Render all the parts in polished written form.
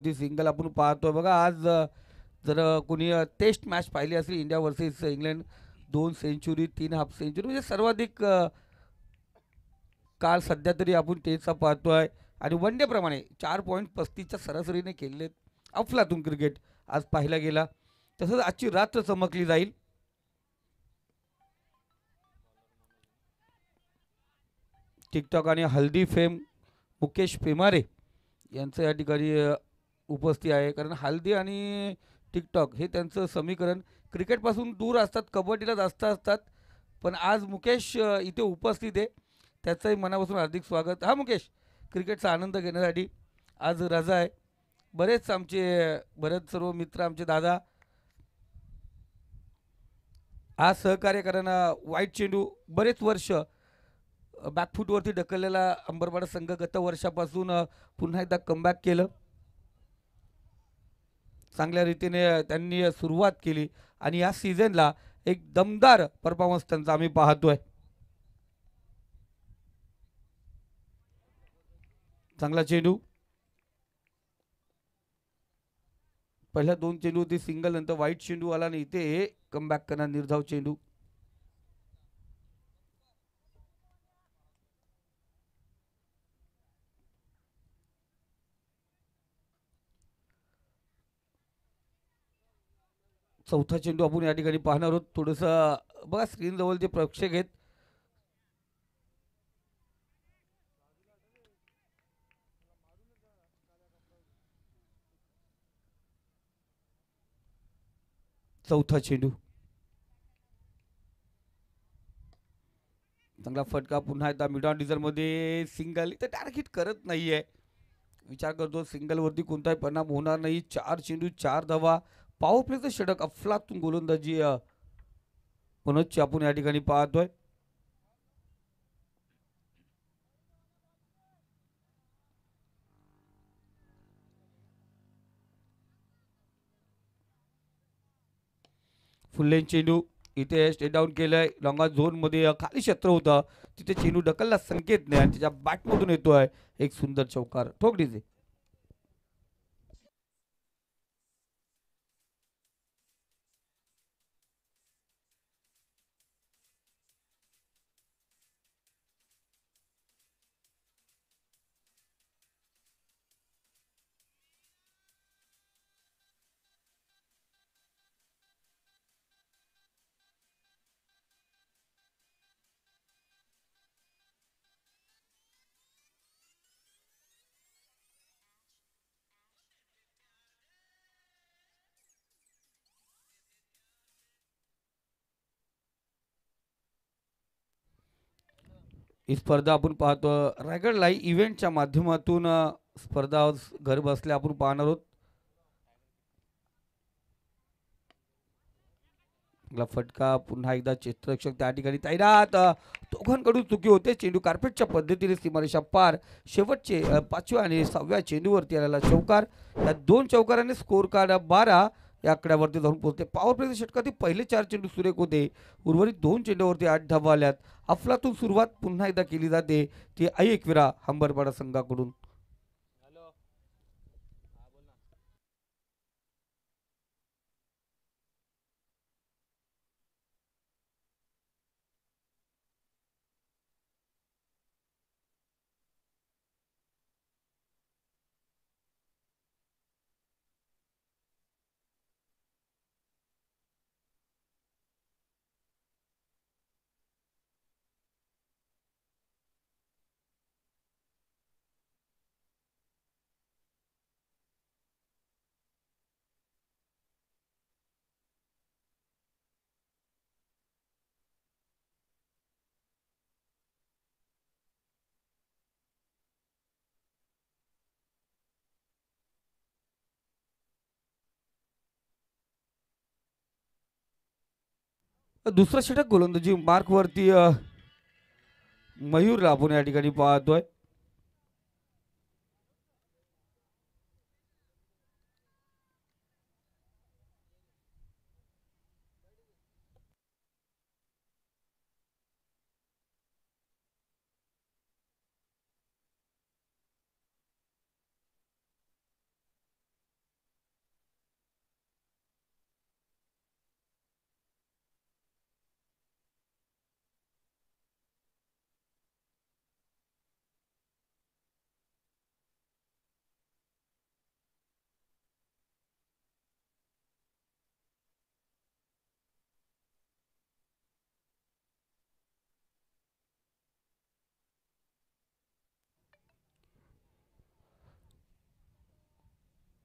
ती सिंगल आपण पाहतोय बघा आज जर कोणी टेस्ट मॅच पाहिली असेल India versus England, 2 century 3 half century म्हणजे सर्वाधिक काळ सध्या तरी आपण टेस्टचा पाहतोय. आणि वन डे प्रमाणे 4.35च्या सरासरीने खेळलेत अफलातून क्रिकेट आज पाहिला गेला. तसंच आजची रात्र चमकली जाईल. टिकटॉक आणि हल्दी फेम मुकेश पेमारे यांचं या ठिकाणी उपस्थित आहे. कारण हल्दी आणि टिकटॉक हे त्यांचं समीकरण क्रिकेटपासून दूर असतात, कबड्डीला जास्त असतात. पण आज मुकेश इथे उपस्थित आहे. त्याचंही मनापासून हार्दिक स्वागत. हा मुकेश, क्रिकेटचा आनंद घेण्यासाठी आज रजा आहे. बरेच सर्व मित्र आमचे दादा आज सहकार्य करायला वाईट चेंडू बरेच वर्ष बॅकफूटवरती ढकललेला अंबरपाडा संघ गत वर्षापासून पुन्हा एकदा कमबॅक केलं. चांगल्या रीतीने त्यांनी सुरुवात केली आणि या सीझनला एक दमदार परफॉर्मन्स त्यांचा आम्ही पाहतोय. चांगला चेंडू, पहिल्या 2 चेंडू होती सिंगल, नंतर वाईट चेंडू आला आणि इथे कमबॅक करणार निर्धाव चेंडू. चौथा चेंडू आपण या ठिकाणी पाहणार आहोत. थोडंसं बघा स्क्रीन जवळ जे प्रेक्षक आहेत. चौथा चेंडू, चांगला फटका पुन्हा एकदा मिड ऑन डिझल मध्ये सिंगल. इथे टार्गेट करत नाहीये, विचार करतो सिंगलवरती कोणताही परिणाम होणार नाही. 4 चेंडू 4 धावा, पॉवर प्लेचं षटक अफलातून गोलंदाजी मनोजची आपण या ठिकाणी पाहतोय. फुल चेंडू इथे स्टेट डाऊन केलंय. लॉंगा झोन मध्ये खाली क्षेत्र होतं, तिथे चेंडू ढकलला संकेत नाही आणि त्याच्या बॅटमधून येतोय एक सुंदर चौकार. ठोक डीजे. ही स्पर्धा आपण पाहतो रायगड लाईव्ह इव्हेंटच्या माध्यमातून. स्पर्धा घर बसल्या आपण पाहणार आहोत. आपला फटका पुन्हा एकदा क्षेत्ररक्षक त्या ठिकाणी तैनात. दोघांकडून चुकी होते. चेंडू कार्पेटच्या पद्धतीने सीमारेषा पार. शेवटचे 5व्या आणि 6व्या चेंडूवरती आलेला चौकार. या 2 चौकाराने स्कोर कार्ड 12 या आकड्यावरती जाऊन पोहोचते. पॉवर प्लेच्या षटकातील पहिले 4 चेंडू सुरेख होते. उर्वरित 2 चेंडूवरती 8 धावा आल्यात. अफलातून सुरुवात पुन्हा एकदा केली जाते ती ऐकविरा हंबरपाडा संघाकडून. दुसरा षटक गोलंदाजी मार्कवरती मयूर आपण या ठिकाणी पाहतोय.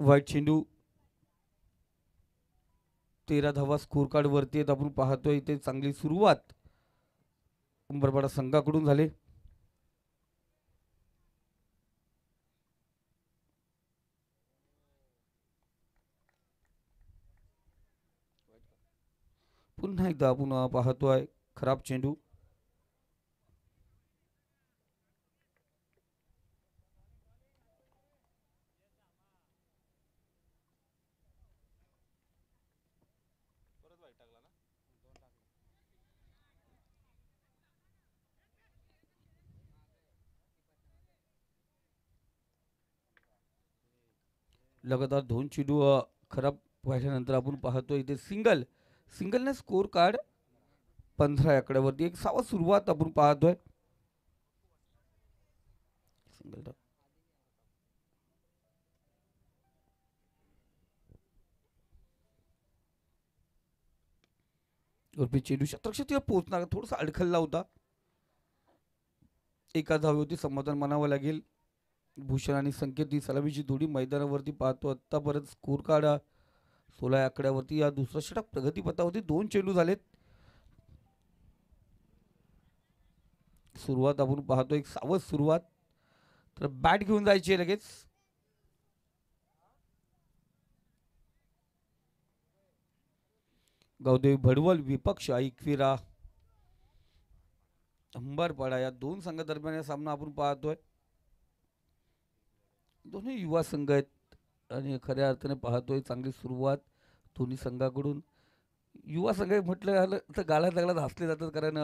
वाईट चेंडू. 13 धावा स्कोर कार्ड वरती आहेत. आपण पाहतोय इथे चांगली सुरुवात उंबरपाडा संघाकडून झाली. पुन्हा एकदा आपण पाहतोय खराब चेंडू. लगातार 2 चेंडू खराब व्हायच्यानंतर आपण पाहतोय इथे सिंगलने स्कोर कार्ड 15 आकड्यावरती एक सावध सुरुवात आपण पाहतोय. सिंगल वरती चेंडू शतरक्षक पोहोचणार थोडासा अडखळला होता. एका धावेवरती समाधान मानावं लागेल. भूषण आणि संकेत ही सलामीची जोडी मैदानावरती पाहतो. आतापर्यंत स्कोर कार्ड 16 आकड्यावरती. या दुसऱ्या षटक प्रगतीपथावरती 2 चेंडू झालेत. सुरुवात आपण पाहतो एक सावध सुरुवात. तर बॅट घेऊन जायची लगेच. गावदेवी भडवल विपक्ष ऐकविरा अंबरपाडा या दोन संघादरम्यान सामना आपण पाहतोय. दोन्ही युवा संघ आहेत आणि खऱ्या अर्थाने पाहतोय चांगली सुरुवात दोन्ही संघाकडून. युवा संघ म्हटलं तर गाला दगडात हसले जातात कारण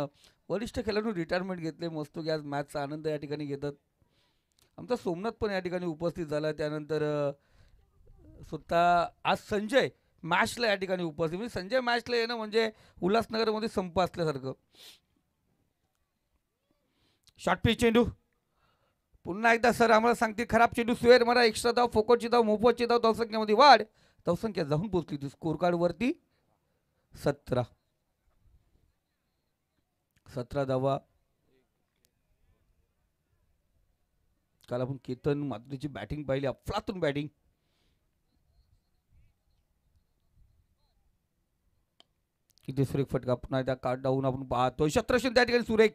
वरिष्ठ खेळाडू रिटायरमेंट घेतले. मस्त की आज मॅचचा आनंद या ठिकाणी घेतात. आमचा सोमनाथ पण या ठिकाणी उपस्थित झाला. त्यानंतर स्वतः आज संजय मॅचला या ठिकाणी उपस्थित. म्हणजे संजय मॅचला येणं म्हणजे उल्हासनगरमध्ये संप असल्यासारखं. शॉर्ट पिच चेंडू. पुन्हा एकदा सर आम्हाला सांगते खराब चेंडू. स्वेर मारा. एक्स्ट्रा धाव, फोकोटची धाव, मोफतची धाव, धावसंख्येमध्ये वाढ. धावसंख्या जाऊन पोहोचली ती स्कोर कार्ड वरती 17 धावा. काल आपण केतन मात्रेची बॅटिंग पाहिली. अफलातून बॅटिंग. किती सुरेख फटका. पुन्हा एकदा कार्ड डाऊन आपण पाहतो. शतरक्षण त्या ठिकाणी सुरेख.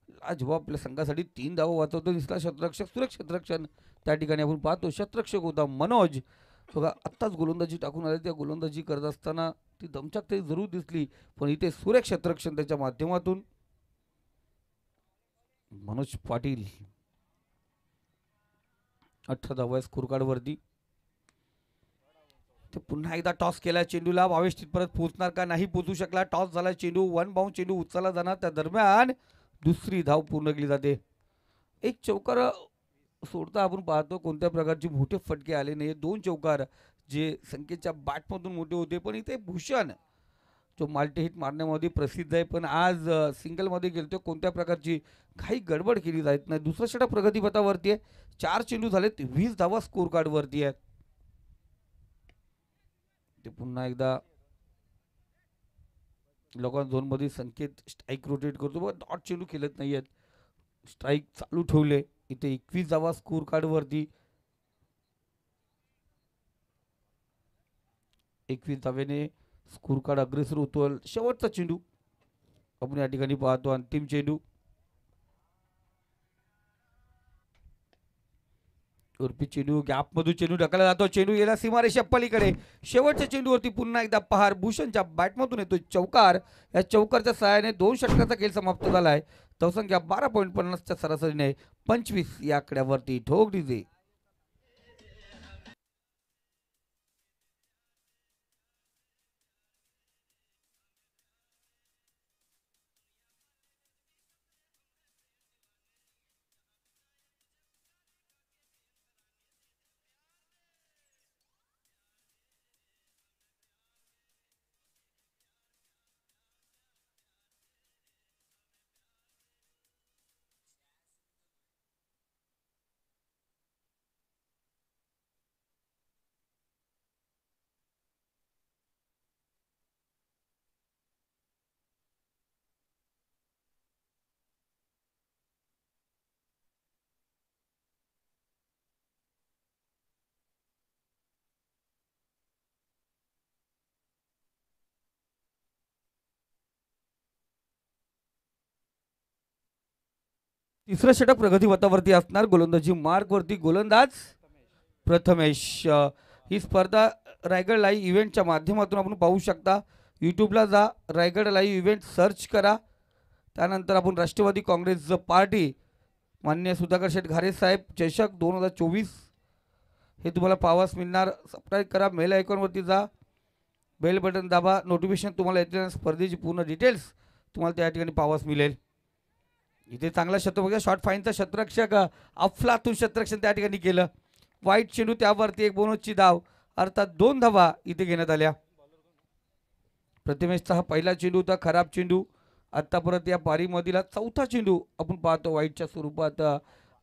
लाजवाब आपल्या संघासाठी 3 धावा वाचवतो दिसला शतरक्षक. सुरेख शतरक्षण त्या ठिकाणी आपण पाहतो. शतरक्षक होता मनोज. बघा आत्ताच गोलंदाजी टाकून आले. त्या गोलंदाजी करत असताना ती दमछाक तरी जरूर दिसली पण इथे सुरेख शतरक्षण त्याच्या माध्यमातून. मनोज पाटील 18 धावा स्कोर कार्ड वरती. ते पुन्हा एकदा टॉस केला चेंडूला. भावेश तिथपर्यंत पोहोचणार का नाही पोहोचू शकला. टॉस झाला चेंडू 1 बाउंड. चेंडू उचलला जाणार. त्या दरम्यान दुसरी धाव पूर्ण केली जाते. एक चौकार सोडता आपण पाहतो कोणत्या प्रकारचे मोठे फटके आले नाही. 2 चौकार जे संकेतच्या बॅटमधून मोठे होते पण इथे भूषण जो माल्टी हिट मारण्यामध्ये प्रसिद्ध आहे पण आज सिंगलमध्ये गेलतो. कोणत्या प्रकारची काही गडबड केली जात नाही. दुसरा षटक प्रगतीपथावरती आहे. 4 चेंडू झालेत. 20 धावा स्कोर कार्ड वरती आहेत. ते पुन्हा एकदा लोकांना झोन मध्ये संकेत स्ट्राईक रोटेट करतो. बघा डॉट चेंडू खेळत नाहीयेत. स्ट्राईक चालू ठेवले. इथे 21 धावा स्कोर कार्ड वरती. 21 धाव्याने स्कोर कार्ड अग्रेसर होतो. शेवटचा चेंडू आपण या ठिकाणी पाहतो. अंतिम चेंडू. उर्फी चेंडू गॅपमधून चेंडू ढकलला जातो. चेंडू गेला सीमारेषा पलीकडे. शेवटच्या चेंडूवरती पुन्हा एकदा पहार. भूषणच्या बॅटमधून येतो चौकार. या चौकारच्या सहाय्याने 2 षटकाचा खेळ समाप्त झाला आहे. धावसंख्या 12.50च्या सरासरीने 25 या आकड्यावरती ठोक डीजे. तिसरं षटक प्रगती पथावरती असणार. गोलंदाजी मार्क वरती गोलंदाज प्रथमेश. ही स्पर्धा रायगड लाईव्ह इव्हेंटच्या माध्यमातून आपण पाहू शकता. यूट्यूबला जा, रायगड लाईव्ह इव्हेंट सर्च करा. त्यानंतर आपण राष्ट्रवादी काँग्रेस पार्टी मान्य सुधाकर शेठ घारे साहेब चषक 2024 हे तुम्हाला पाहावास मिळणार. सबस्क्राईब करा, मेल आयकॉनवरती जा, बेल बटन दाबा, नोटिफिकेशन तुम्हाला येते. स्पर्धेची पूर्ण डिटेल्स तुम्हाला त्या ठिकाणी पाहावास मिळेल. इथे चांगला शतक बघा, शॉर्ट फाईनचा शतरक्षक अफलातून शतरक्षण त्या ठिकाणी केलं. वाईट चेंडू, त्यावरती एक बोनसची धाव, अर्थात 2 धावा इथे घेण्यात आल्या. प्रतिमेशचा हा पहिला चेंडू होता, खराब चेंडू. आत्तापर्यंत या पारीमधील चौथा चेंडू आपण पाहतो वाईटच्या स्वरूपात,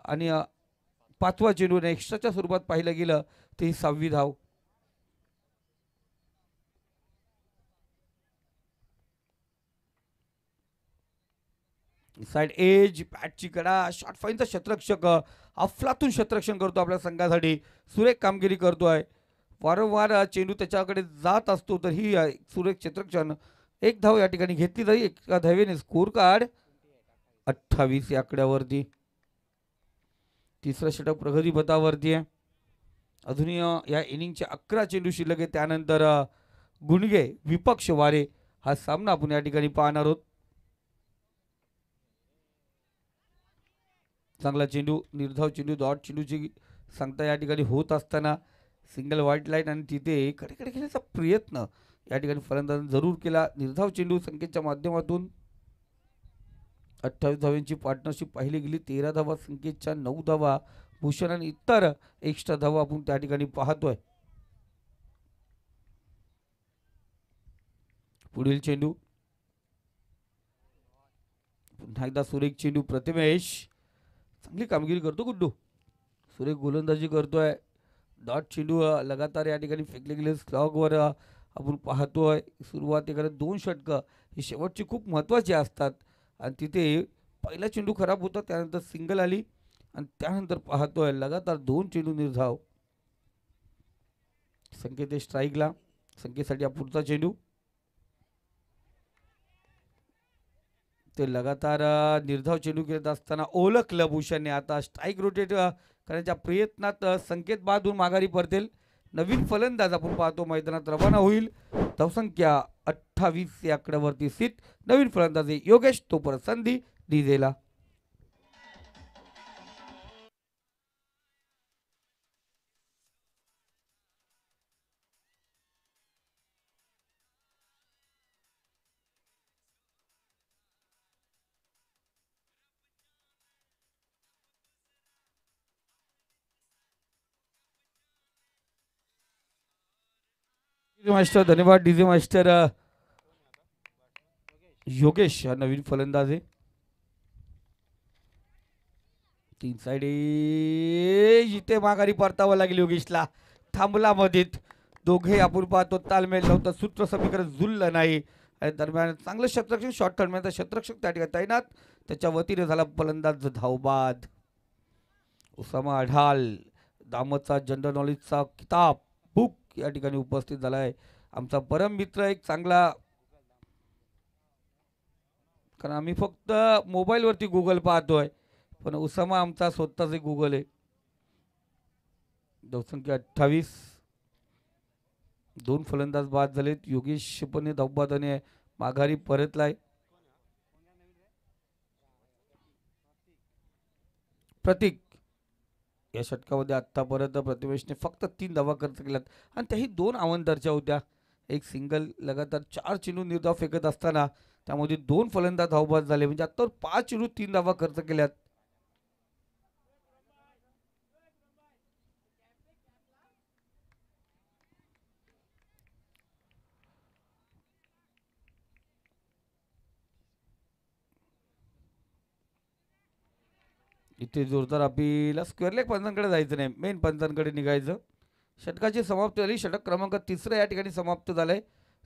आणि 5वा चेंडू एक्स्ट्राच्या स्वरूपात पाहिलं गेलं ते 6वी धाव. साइड एज, बॅटची कडा, शॉर्ट फाईनचा शतरक्षक अफलातून शतरक्षण करतो आपल्या संघासाठी. सुरेख कामगिरी करतोय. वारंवार चेंडू त्याच्याकडे जात असतो, तर ही सुरेख क्षेत्ररक्षण. एक धाव या ठिकाणी घेतली जाईल. एका धावेने स्कोर कार्ड 28 या आकड्यावरती. तिसरं षटक प्रगती पथावरती आहे. अजूनही या इनिंगचे 11 चेंडू शिल्लक आहे. त्यानंतर गुणगे विपक्ष वारे हा सामना आपण या ठिकाणी पाहणार आहोत. चांगला चेंडू, निर्धाव चेंडू, डॉट चेंडूची सांगता या ठिकाणी होत असताना सिंगल व्हाईट लाईन आणि तिथे कडे खेळण्याचा प्रयत्न या ठिकाणी फलंदाजांनी जरूर केला. निर्धाव चेंडू संख्येच्या माध्यमातून 28 धावांची पार्टनरशिप पाहिली गेली. 13 धावा संख्येच्या, 9 धावा भूषण आणि इतर एक्स्ट्रा धावा आपण त्या ठिकाणी पाहतोय. पुढील चेंडू, पुन्हा एकदा सुरेख चेंडू. प्रतिमेश चांगली कामगिरी करतो गुड्डू, सुरेख गोलंदाजी करतोय. डॉट चेंडू लगातार या ठिकाणी फेकले गेले स्लॉगवर आपण पाहतोय. सुरुवातीकडे 2 षटकं ही शेवटची खूप महत्त्वाची असतात, आणि तिथे पहिला चेंडू खराब होता, त्यानंतर सिंगल आली, आणि त्यानंतर पाहतोय लगातार 2 चेंडू निर्धाव. संकेत स्ट्राईकला, संकेतसाठी हा पुढचा चेंडू. ते लगातार निर्धाव चेंडू खेळत असताना ओळखलं भूषणने. आता स्ट्राईक रोटेट करण्याच्या प्रयत्नात संकेत बाद होऊन माघारी परतेल. नवीन फलंदाज आपण पाहतो मैदानात रवाना होईल. धावसंख्या 28 या आकड्यावरती स्थित. नवीन फलंदाज योगेश, तो परत संधी डीजेला. मास्टर धन्यवाद. डीजे मास्टर योगेश हा नवीन फलंदाज आहे. 3 साइड इथे माघारी परतावं लागेल योगेशला. थांबला मध्येत. दोघे आपण पाहतो तालमेल नव्हतं, सूत्र समीकरण जुळलं नाही. आणि दरम्यान चांगलं शतरक्षक, शॉर्ट टर्नमध्ये शतरक्षक त्या ठिकाणी तैनात. त्याच्या वतीने झाला फलंदाज धावबाद. उसामा अढाल, दामतचा जनरल नॉलेजचा किताब बुक या ठिकाणी उपस्थित झाला आहे. आमचा परम मित्र, एक चांगला, कारण आम्ही फक्त मोबाईलवरती गुगल पाहतोय, पण उसामा आमचा स्वतःचे गुगल आहे. धावसंख्या 28. 2 फलंदाज बाद झालेत. योगेश पण धावबादाने माघारी परतलाय. प्रतीक या षटकामध्ये आत्तापर्यंत प्रतिमेशने फक्त 3 धावा खर्च केल्यात, आणि त्याही 2 अवंतरच्या होत्या. एक सिंगल. लगातार 4 चेंडू निर्धाव फेकत असताना त्यामध्ये 2 फलंदाज धावबाद झाले. म्हणजे आता 5 चेंडू 3 धावा खर्च केल्यात. इथे जोरदार अपील. स्क्वेअर लेग पंचांकडे जायचं नाही, मेन पंचांकडे निघायचं. षटकाची समाप्ती झाली. षटक क्रमांक 3 या ठिकाणी समाप्त झालंय.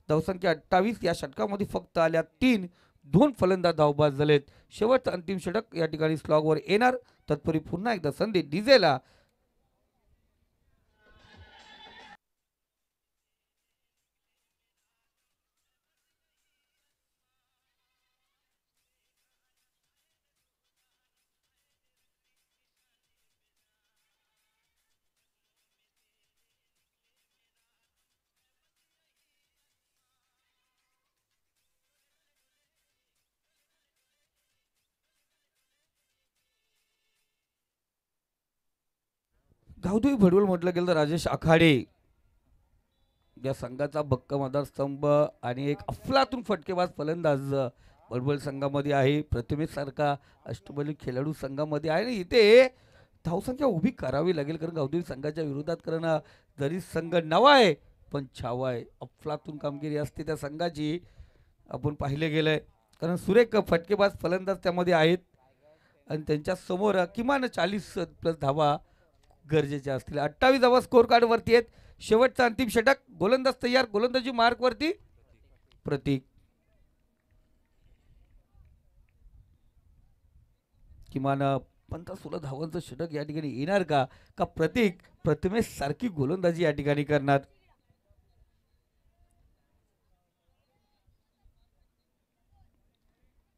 धावसंख्या 28. या षटकामध्ये फक्त आल्या 3. 2 फलंदाज धावबाद झालेत. शेवटचं अंतिम षटक या ठिकाणी स्लॉगवर येणार. तत्पूर्वी पुन्हा एकदा संधी डीजेला. गावदेवी भडवल म्हटलं गेलं तर राजेश आखाडे या संघाचा भक्कम आधारस्तंभ आणि एक अफलातून फटकेबाज फलंदाज भडवल संघामध्ये आहे. प्रथमेश सारखा अष्टबली खेळाडू संघामध्ये आहे आणि इथे धावसंख्या उभी करावी लागेल, कारण गावदेवी संघाच्या विरोधात, कारण जरी संघ नवा आहे पण छावा आहे. अफलातून कामगिरी असते त्या संघाची, आपण पाहिले गेलंय. कारण सुरेख फटकेबाज फलंदाज त्यामध्ये आहेत आणि त्यांच्या समोर किमान 40 प्लस धावा गरजेच्या असतील. 28 धावा स्कोर कार्ड वरती आहेत. शेवटचा अंतिम षटक, गोलंदाज तयार, गोलंदाजी मार्क वरती प्रतीक. किमान 15-16 धावांचं षटक या ठिकाणी येणार का का प्रतीक प्रथमेश सारखी गोलंदाजी या ठिकाणी करणार.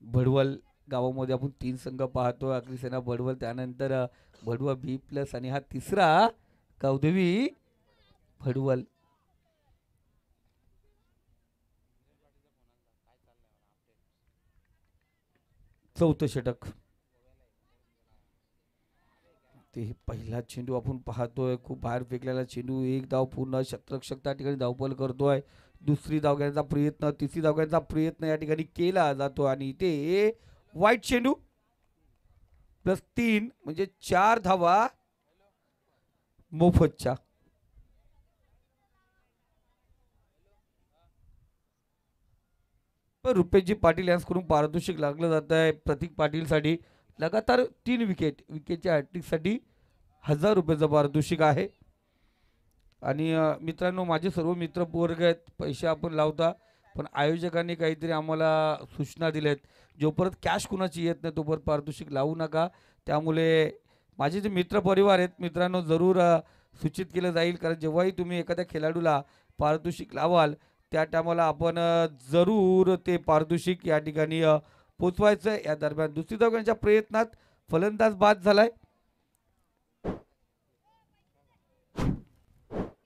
भडवल गावामध्ये आपण 3 संघ पाहतो. अग्निसेना भडवल, त्यानंतर भडवा बी प्लस आणि हा तिसरा गावदेवी भडवल. चौथं षटक, ते पहिला चेंडू आपण पाहतोय, खूप बाहेर फेकलेला चेंडू. एक धाव पूर्ण, शतरक्षक त्या ठिकाणी धावपल करतोय. दुसरी धाव घेण्याचा प्रयत्न, तिसरी धाव घेण्याचा प्रयत्न या ठिकाणी केला जातो आणि इथे वाईट चेंडू. +3 म्हणजे 4 धावा मोफतच्या. पण रुपेशजी पाटील यांच्याकडून पारितोषिक लागलं जात आहे प्रतीक पाटील साठी. लगातार 3 विकेट, विकेटच्या हॅट्रिक साठी ₹1000 पारितोषिक आहे. आणि मित्रांनो, माझे सर्व मित्र वर्ग आहेत, पैसे आपण लावता, पण आयोजकांनी काहीतरी आम्हाला सूचना दिल्यात, जोपर्यंत कॅश कुणाची येत नाही तोपर्यंत पारितोषिक लावू नका. त्यामुळे माझे जे मित्र परिवार आहेत मित्रांनो, जरूर सूचित केलं जाईल, कारण जेव्हाही तुम्ही एखाद्या खेळाडूला पारितोषिक लावाल त्या टायमाला आपण जरूर ते पारितोषिक या ठिकाणी पोचवायचं. या दरम्यान दुसरी धाव प्रयत्नात फलंदाज बाद झालाय.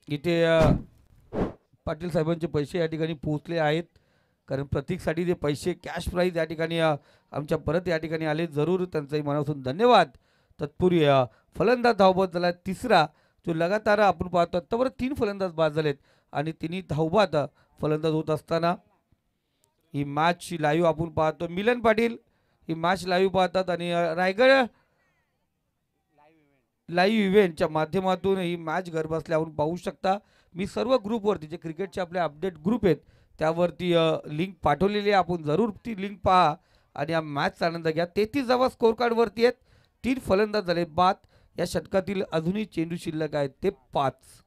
इथे पाटील साहेबांचे पैसे या ठिकाणी पोहोचले आहेत, कारण प्रतीकसाठी ते पैसे कॅश प्राईज या ठिकाणी आमच्या परत या ठिकाणी आले. जरूर त्यांचाही मनापासून धन्यवाद. तत्पूर्वी फलंदाज धावबाद झाला तिसरा, जो लगातार आपण पाहतो आत्तावर 3 फलंदाज बाद झालेत आणि तिन्ही धावबाद फलंदाज होत असताना ही मॅच लाईव्ह आपण पाहतो. मिलन पाटील ही मॅच लाईव्ह पाहतात आणि रायगड लाईव्ह इव्हेंटच्या माध्यमातून ही मॅच घर बसल्या आपण पाहू शकता. मी सर्व ग्रुपवरती जे क्रिकेटचे आपले अपडेट ग्रुप आहेत त्यावरती लिंक पाठवलेली आहे, आपण जरूर ती लिंक पहा आणि या मॅचचा आनंद घ्या. 33 धावा स्कोर कार्डवरती आहेत. 3 फलंदाज झाले बाद. या षटकातील अजूनही चेंडू शिल्लक आहेत ते 5.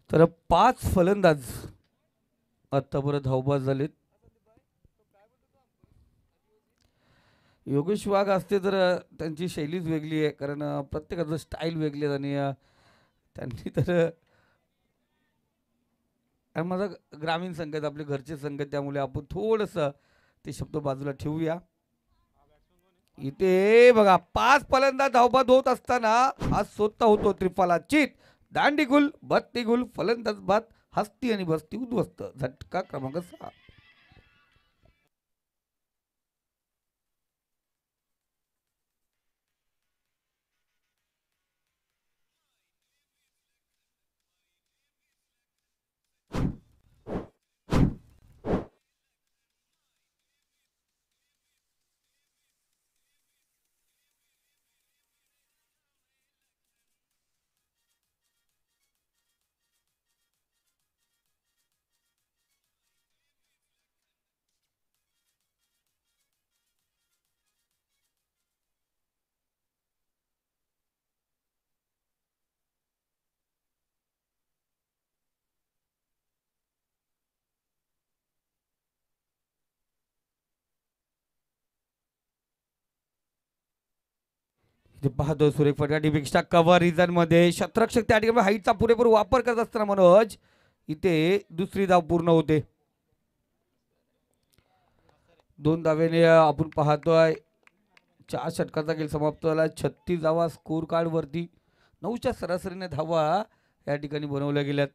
तर 5 फलंदाज आतापर्यंत धावबाद झालेत. योगेश वाघ असते तर त्यांची शैलीच वेगळी आहे, कारण प्रत्येकाचं स्टाईल वेगळी आहे. आणि त्यांनी तर आणि माझा ग्रामीण संघ आहेत, आपले घरचे संघ आहेत, त्यामुळे आपण थोडंसं ते शब्द बाजूला ठेवूया. इथे बघा 5 फलंदाज धावबाद होत असताना हा स्वतः होतो त्रिफला चित. दांडी गुल बत्ती गुल, फलंदाज बाद, हस्ती आणि बस्ती उद्ध्वस्त. झटका क्रमांक 6. इथे पाहतो सुरेख फटका डिबिक्सच्या कव्हर रिझन मध्ये शतरक्षक त्या ठिकाणी हाईटचा पुरेपूर वापर करत असताना मनोज इथे दुसरी धाव पूर्ण होते. 2 धावेने आपण पाहतोय 4 षटकाचा खेळ समाप्त झाला. 36 धावा स्कोर कार्ड वरती, 9च्या सरासरीने धावा या ठिकाणी बनवल्या गेल्यात.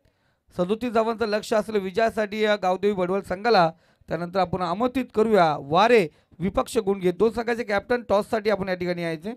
37 धावांचं लक्ष असलं विजयासाठी या गावदेवी बडवल संघाला. त्यानंतर आपण आमंत्रित करूया वारे विपक्ष गुण घेत 2 संघाचे कॅप्टन टॉससाठी आपण या ठिकाणी यायचे.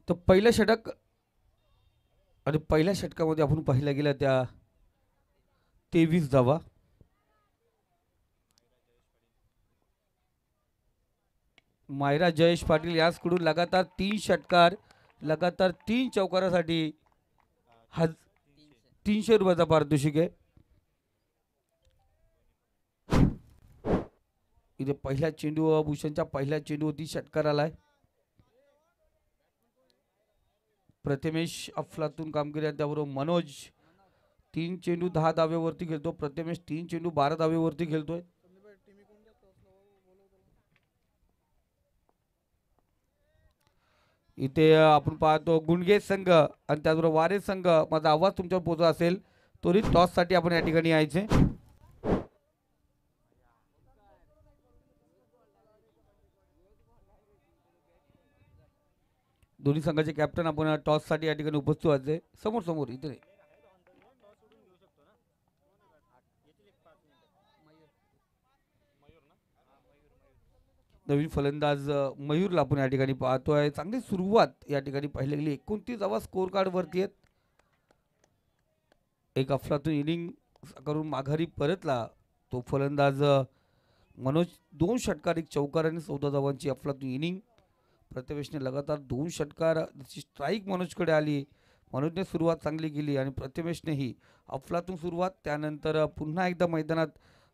तर पहिलं षटक आणि पहिल्या षटकामध्ये आपण पाहिल्या गेल्या त्या 23 धावा. मायरा जयेश पाटील याचकडून लगातार 3 षटकार, लगातार 3 चौकारासाठी 300 रुपयाचा पारितोषिक आहे. इथे पहिल्या चेंडू भूषणच्या पहिल्या चेंडूवरती षटकार आलाय. प्रथमेश अफलातून कामगिरी आहे, त्याबरोबर मनोज 3 चेंडू 10 धावेवरती खेळतो. प्रथमेश 3 चेंडू 12 धावेवरती खेळतोय. इथे आपण पाहतो गुणगे संघ आणि त्याचबरोबर वारे संघ. माझा आवाज तुमच्यावर पोहोचला असेल त्वरित टॉससाठी आपण या ठिकाणी यायचे. दोन्ही संघाचे कॅप्टन आपण टॉससाठी या ठिकाणी उपस्थित व्हायचे. समोर समोर इथे नवीन फलंदाज मयूरला आपण या ठिकाणी पाहतोय. चांगली सुरुवात या ठिकाणी पाहिली गेली. 29 धावा स्कोर कार्ड वरती आहेत. एक अफलातून इनिंग करून माघारी परतला तो फलंदाज मनोज. 2 षटकार 1 चौकार आणि 14 धावांची अफलातून इनिंग. प्रथमेशने लगातार 2 षटकार. स्ट्राईक मनोजकडे आली. मनोजने सुरुवात चांगली केली आणि प्रथमेशनेही अफलातून सुरुवात. त्यानंतर पुन्हा एकदा मैदानात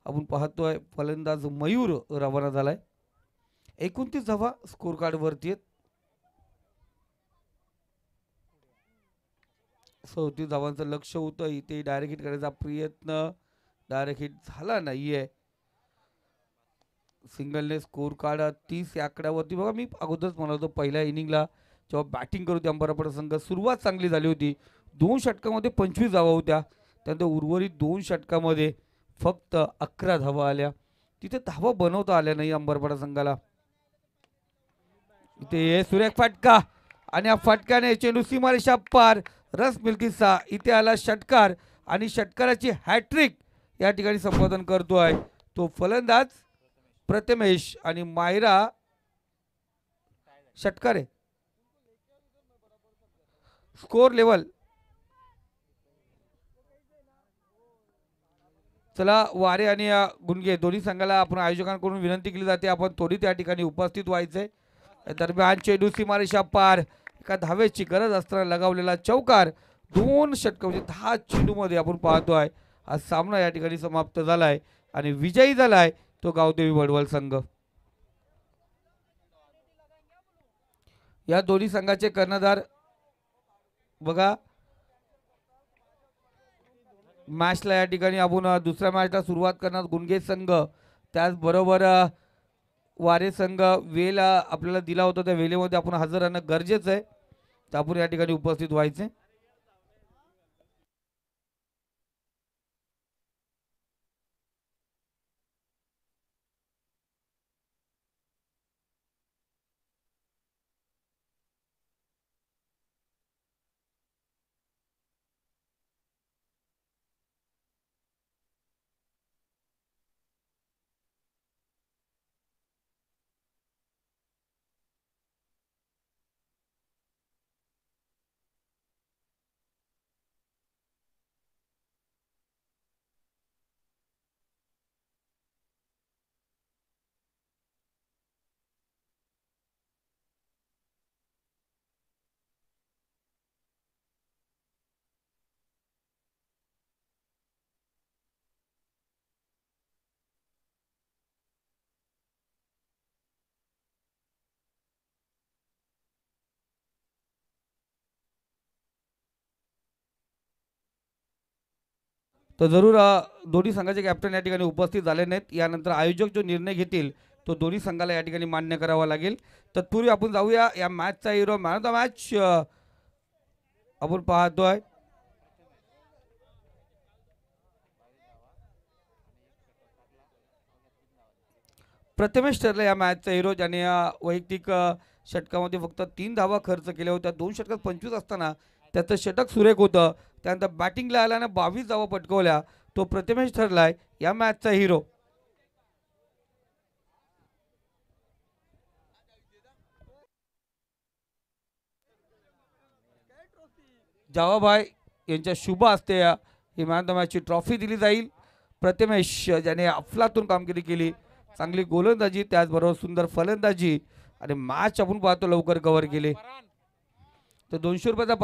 आपण पाहतोय फलंदाज मयूर रवाना झालाय. 29 धावा स्कोर कार्ड वरती आहेत. 34 धावांचं लक्ष होतं. इथे डायरेक्ट हिट करायचा प्रयत्न, डायरेक्ट हिट झाला नाहीये. सिंगलने स्कोर कार्ड 30 या आकड्यावरती. बघा मी अगोदरच म्हणालो पहिल्या इनिंगला जेव्हा बॅटिंग करत होती अंबरपाडा संघ सुरुवात चांगली झाली होती. 2 षटकामध्ये 25 धावा होत्या. त्यानंतर उर्वरित 2 षटकामध्ये फक्त 11 धावा आल्या. तिथे धावा बनवता आल्या नाही अंबरपाडा संघाला. इथे सुरेख फटका आणि या फटक्याने चेंडू सीमारेषा पार. रस मिल्कीचा इथे आला षटकार आणि षटकाराची हॅट्रिक या ठिकाणी संपादन करतोय तो फलंदाज प्रथमेश. आणि मायरा षटकार आहे. स्कोर लेवल चला वारे आणि गुणगे दोन्ही संघाला आपण आयोजकांकडून विनंती केली जाते आपण त्वरित या ठिकाणी उपस्थित व्हायचे. दरम्यान चेंडू सीमारेषा पार. एका धावेची गरज असताना लगावलेला चौकार. 2 षटक म्हणजे 10 चेंडू मध्ये आपण पाहतोय हा सामना या ठिकाणी समाप्त झालाय आणि विजयी झालाय तो गावदेवी वडवल संघ. या दोन्ही संघाचे कर्णधार बघा. मॅचला या ठिकाणी आपण दुसऱ्या मॅचला सुरुवात करणार गुणगे संघ. त्याचबरोबर वारे संघ वेल आपल्याला दिला होता त्या वेळेमध्ये आपण हजर राहणं गरजेचं आहे. तर आपण या ठिकाणी उपस्थित व्हायचे. तर जरूर दोन्ही संघाचे कॅप्टन या ठिकाणी उपस्थित झाले नाहीत. यानंतर आयोजक जो निर्णय घेतील तो दोन्ही संघाला या ठिकाणी मान्य करावा लागेल. तत्पूर्वी आपण जाऊया या मॅचचा hero man of the match आपण पाहतोय प्रथमेश ठरला या मॅचचा हिरो ज्याने वैयक्तिक षटकामध्ये फक्त 3 धावा खर्च केल्या होत्या. 2 षटकात 25 असताना त्याचं षटक सुरेख होतं. त्यानंतर बॅटिंगला आल्यानं 22 धावा पटकवल्या. तो प्रथमेश ठरलाय या मॅचचा हिरो. जावाभाई यांच्या शुभ हस्ते he man of the मॅचची trophy दिली जाईल. प्रथमेश ज्याने अफलातून कामगिरी केली, चांगली गोलंदाजी त्याचबरोबर सुंदर फलंदाजी आणि मॅच आपण पाहतो लवकर कव्हर केले. तर 200 रुपयाचा